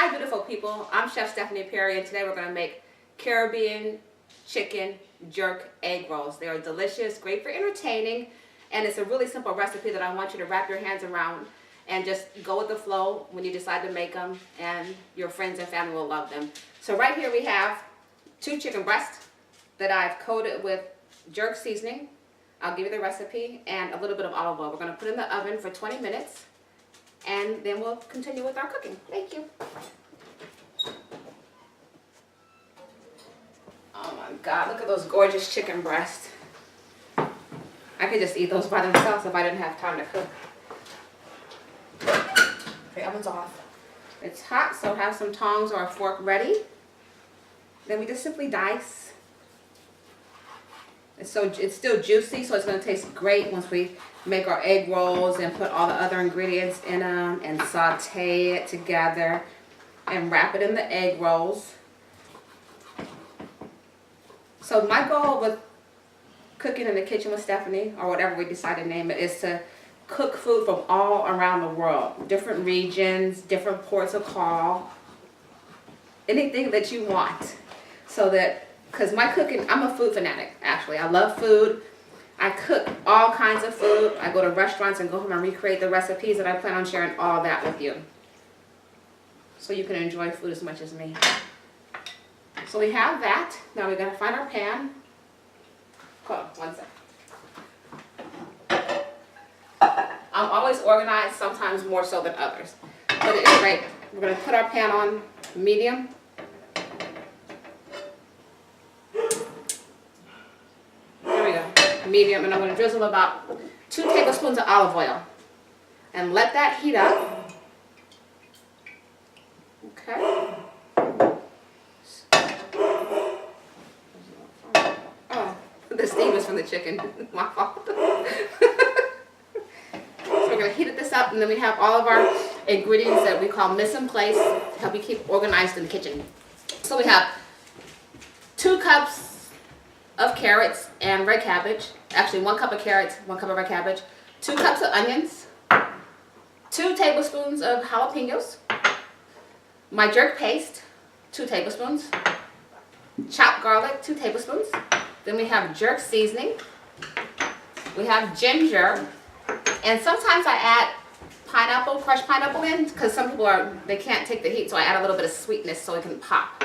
Hi beautiful people, I'm Chef Stephanie Perry and today we're going to make Caribbean chicken jerk egg rolls. They are delicious, great for entertaining, and it's a really simple recipe that I want you to wrap your hands around and just go with the flow when you decide to make them, and your friends and family will love them. So right here we have 2 chicken breasts that I've coated with jerk seasoning. I'll give you the recipe, and a little bit of olive oil. We're going to put it in the oven for 20 minutes. And then we'll continue with our cooking. Thank you. Oh my God, look at those gorgeous chicken breasts. I could just eat those by themselves if I didn't have time to cook. The oven's off. It's hot, so have some tongs or a fork ready. Then we just simply dice. It's still juicy, so it's going to taste great once we make our egg rolls and put all the other ingredients in them and saute it together and wrap it in the egg rolls. So my goal with cooking in the kitchen with Stephanie, or whatever we decide to name it, is to cook food from all around the world. Different regions, different ports of call, anything that you want. So that, because my cooking, I'm a food fanatic actually. I love food. I cook all kinds of food. I go to restaurants and go home and recreate the recipes, and I plan on sharing all that with you, so you can enjoy food as much as me. So we have that. Now we gotta find our pan. Hold on, one sec. I'm always organized, sometimes more so than others. But at any rate, we're gonna put our pan on medium. Medium, and I'm going to drizzle about 2 tablespoons of olive oil and let that heat up. Okay. Oh, the steam is from the chicken. My fault. So we're going to heat this up, and then we have all of our ingredients that we call mise en place to help you keep organized in the kitchen. So we have 2 cups of carrots and red cabbage. Actually, 1 cup of carrots, 1 cup of red cabbage, 2 cups of onions, 2 tablespoons of jalapenos, my jerk paste, 2 tablespoons, chopped garlic, 2 tablespoons. Then we have jerk seasoning. We have ginger, and sometimes I add pineapple, crushed pineapple in, because some people they can't take the heat, so I add a little bit of sweetness so it can pop.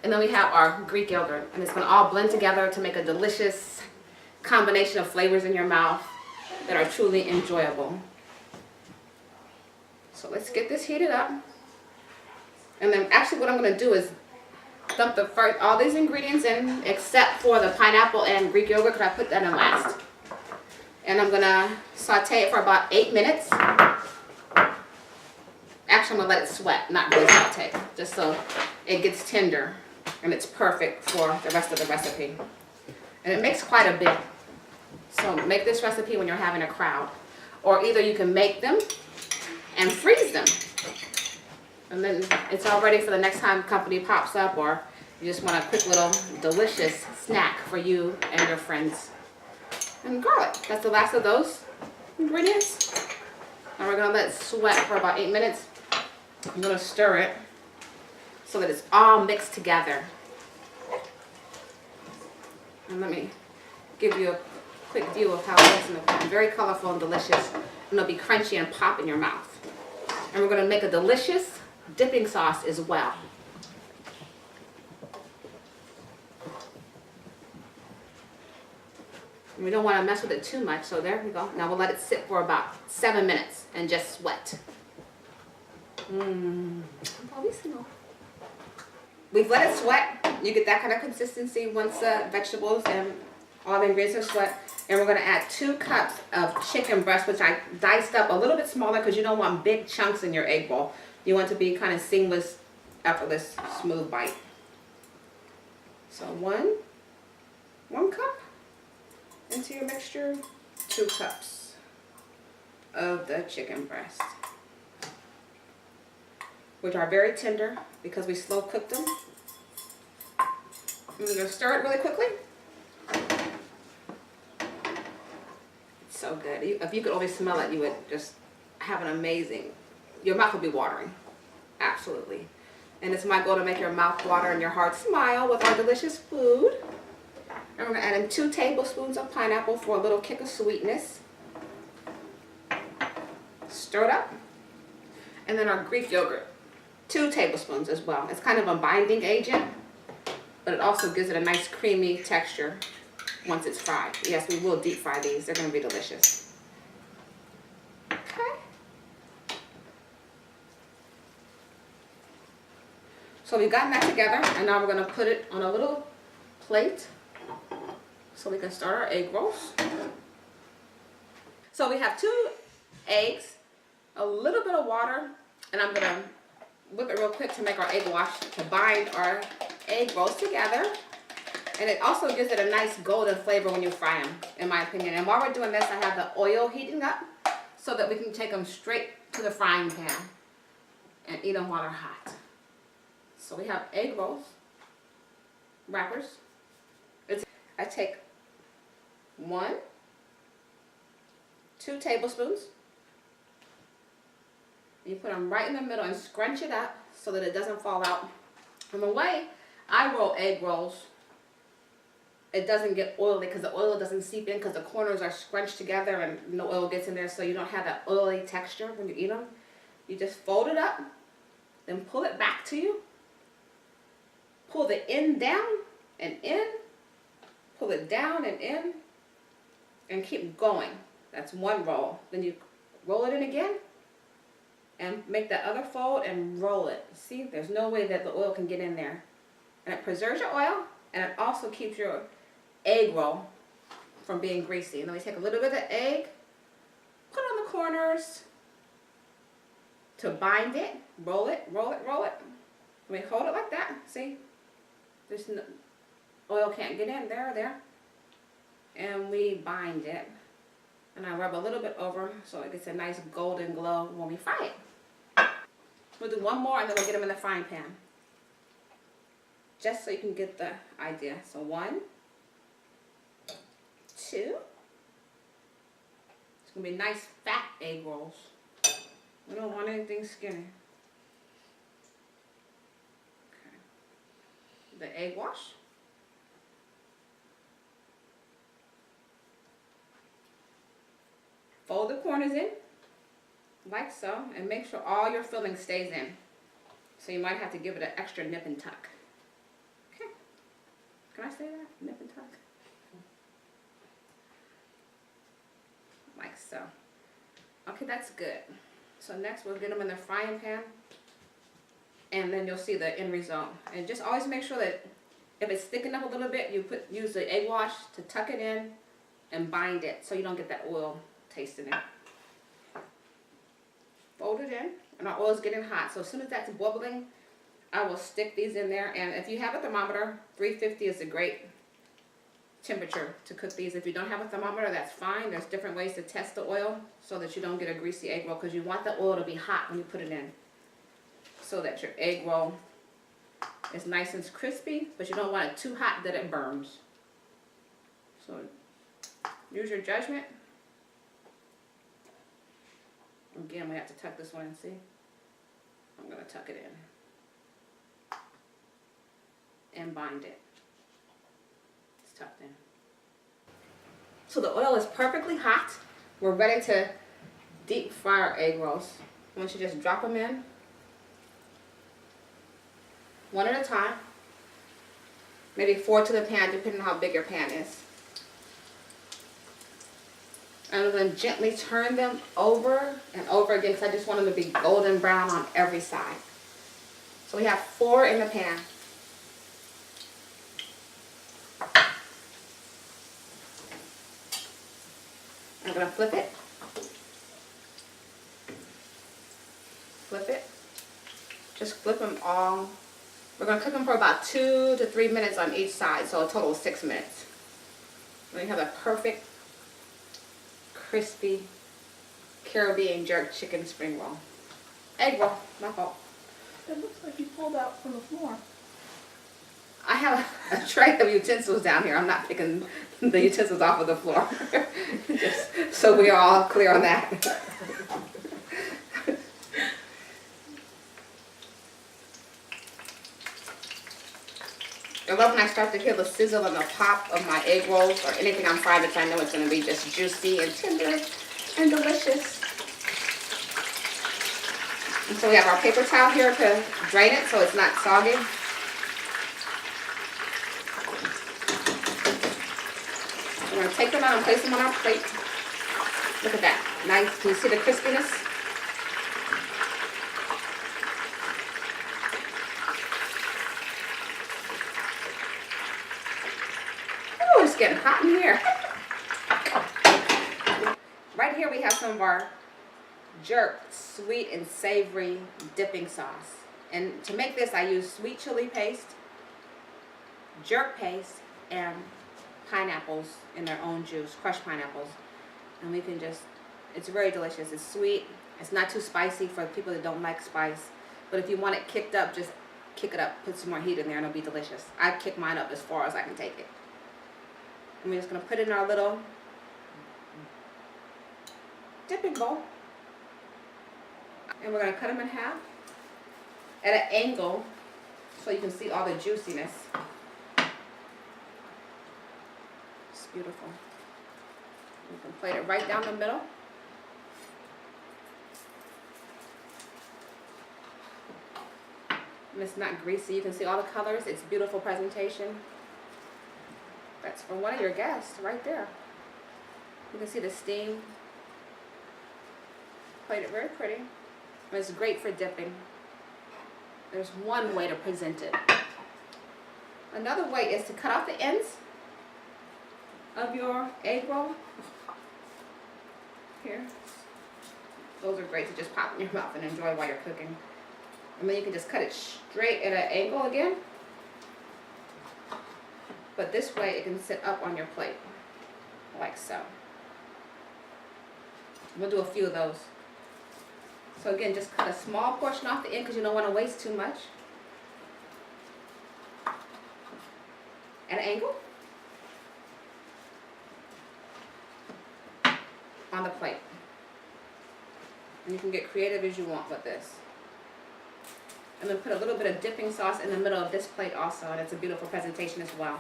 And then we have our Greek yogurt, and it's going to all blend together to make a delicious combination of flavors in your mouth that are truly enjoyable. So let's get this heated up. And then actually what I'm going to do is dump all these ingredients in except for the pineapple and Greek yogurt, because I put that in last. And I'm going to saute it for about 8 minutes. Actually, I'm going to let it sweat, not really saute, just so it gets tender. And it's perfect for the rest of the recipe. And it makes quite a bit. So make this recipe when you're having a crowd. Or either you can make them and freeze them, and then it's all ready for the next time company pops up, or you just want a quick little delicious snack for you and your friends. And garlic. That's the last of those ingredients. Now we're going to let it sweat for about 8 minutes. I'm going to stir it so that it's all mixed together. And let me give you a quick view of how it looks in the pan. Very colorful and delicious. And it'll be crunchy and pop in your mouth. And we're going to make a delicious dipping sauce as well. And we don't want to mess with it too much, so there we go. Now we'll let it sit for about 7 minutes and just sweat. We've let it sweat. You get that kind of consistency once the vegetables and all the ingredients are sweat. And we're going to add 2 cups of chicken breast, which I diced up a little bit smaller because you don't want big chunks in your egg bowl. You want it to be kind of seamless, effortless, smooth bite. So 1 cup into your mixture, 2 cups of the chicken breast, which are very tender because we slow cooked them. I'm going to stir it really quickly. It's so good. If you could only smell it, you would just have an amazing, your mouth would be watering. Absolutely. And it's my goal to make your mouth water and your heart smile with our delicious food. And we're going to add in 2 tablespoons of pineapple for a little kick of sweetness. Stir it up. And then our Greek yogurt, 2 tablespoons as well. It's kind of a binding agent, but it also gives it a nice creamy texture once it's fried. Yes, we will deep fry these. They're going to be delicious. Okay. So we've gotten that together, and now we're going to put it on a little plate so we can start our egg rolls. So we have 2 eggs, a little bit of water, and I'm going to whip it real quick to make our egg wash to bind our egg rolls together. And it also gives it a nice golden flavor when you fry them, in my opinion. And while we're doing this, I have the oil heating up so that we can take them straight to the frying pan and eat them while they're hot. So we have egg rolls, wrappers. I take 1, 2 tablespoons. You put them right in the middle and scrunch it up so that it doesn't fall out. And the way I roll egg rolls, it doesn't get oily because the oil doesn't seep in because the corners are scrunched together and no oil gets in there, so you don't have that oily texture when you eat them. You just fold it up, then pull it back to you. Pull the end down and in. Pull it down and in. And keep going. That's 1 roll. Then you roll it in again. And make that other fold and roll it. See, there's no way that the oil can get in there. And it preserves your oil, and it also keeps your egg roll from being greasy. And then we take a little bit of egg, put it on the corners to bind it, roll it, roll it, roll it. And we hold it like that, see? There's no, oil can't get in, there. And we bind it. And I rub a little bit over so it gets a nice golden glow when we fry it. We'll do 1 more and then we'll get them in the frying pan. Just so you can get the idea. So 1, 2. It's going to be nice fat egg rolls. We don't want anything skinny. Okay. The egg wash. Fold the corners in, like so, and make sure all your filling stays in. So you might have to give it an extra nip and tuck. Okay, can I say that? Nip and tuck? Like so. Okay, that's good. So next we'll get them in the frying pan, and then you'll see the end result. And just always make sure that if it's thickened up a little bit, you use the egg wash to tuck it in and bind it so you don't get that oil taste in it. Fold it in, and our oil is getting hot. So as soon as that's bubbling, I will stick these in there. And if you have a thermometer, 350 is a great temperature to cook these. If you don't have a thermometer, that's fine. There's different ways to test the oil so that you don't get a greasy egg roll, because you want the oil to be hot when you put it in so that your egg roll is nice and crispy, but you don't want it too hot that it burns. So use your judgment. Again, we have to tuck this one in, see? I'm going to tuck it in and bind it. It's tucked in. So the oil is perfectly hot. We're ready to deep fry our egg rolls. I want you to just drop them in, one at a time. Maybe 4 to the pan, depending on how big your pan is. And I'm going to gently turn them over and over again because I just want them to be golden brown on every side. So we have 4 in the pan. I'm going to flip it. Flip it. Just flip them all. We're going to cook them for about 2 to 3 minutes on each side, so a total of 6 minutes. Then you have a perfect crispy Caribbean jerk chicken spring roll. Egg roll, my fault. It looks like you pulled out from the floor. I have a tray of utensils down here. I'm not picking the utensils off of the floor. Just so we are all clear on that. I love when I start to hear the sizzle and the pop of my egg rolls or anything I'm frying, because I know it's going to be just juicy and tender and delicious. And so we have our paper towel here to drain it so it's not soggy. We're going to take them out and place them on our plate. Look at that. Nice. Can you see the crispiness? Oh, it's getting hot in here. Right here we have some of our jerk sweet and savory dipping sauce. And to make this I use sweet chili paste, jerk paste, and pineapples in their own juice, crushed pineapples. And we can just, it's very delicious. It's sweet. It's not too spicy for people that don't like spice. But if you want it kicked up, just kick it up. Put some more heat in there and it'll be delicious. I kick mine up as far as I can take it. And we're just going to put it in our little dipping bowl. And we're going to cut them in half at an angle so you can see all the juiciness. It's beautiful. You can plate it right down the middle. And it's not greasy. You can see all the colors. It's beautiful presentation. That's for one of your guests right there. You can see the steam. Plate it very pretty. And it's great for dipping. There's one way to present it. Another way is to cut off the ends of your egg roll. Here. Those are great to just pop in your mouth and enjoy while you're cooking. And then you can just cut it straight at an angle again. But this way it can sit up on your plate, like so. We'll do a few of those. So again, just cut a small portion off the end because you don't want to waste too much. At an angle. On the plate. And you can get creative as you want with this. And then put a little bit of dipping sauce in the middle of this plate also, and it's a beautiful presentation as well.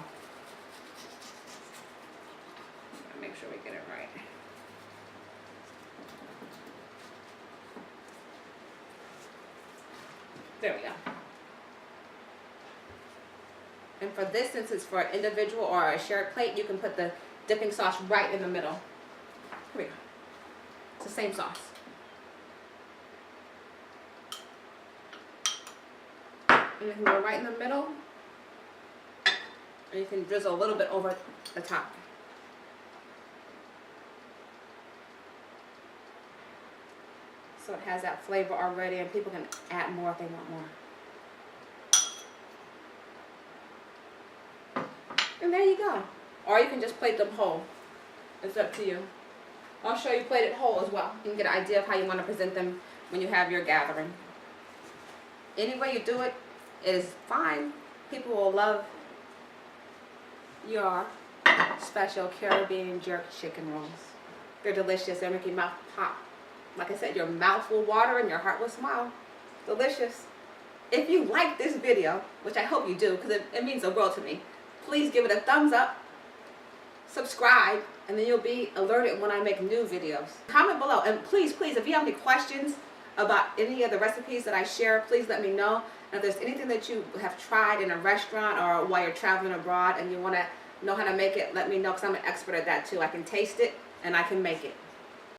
Make sure we get it right. There we go. And for this, since it's for an individual or a shared plate, you can put the dipping sauce right in the middle. Here we go. It's the same sauce. And you can go right in the middle. And you can drizzle a little bit over the top. So it has that flavor already, and people can add more if they want more. And there you go. Or you can just plate them whole. It's up to you. I'll show you plated whole as well. You can get an idea of how you want to present them when you have your gathering. Any way you do it is fine. People will love your special Caribbean jerk chicken rolls. They're delicious. They make your mouth pop. Like I said, your mouth will water and your heart will smile. Delicious. If you like this video, which I hope you do because it means the world to me, please give it a thumbs up, subscribe, and then you'll be alerted when I make new videos. Comment below, and please, if you have any questions about any of the recipes that I share, please let me know. And if there's anything that you have tried in a restaurant or while you're traveling abroad and you want to know how to make it, let me know because I'm an expert at that too. I can taste it and I can make it.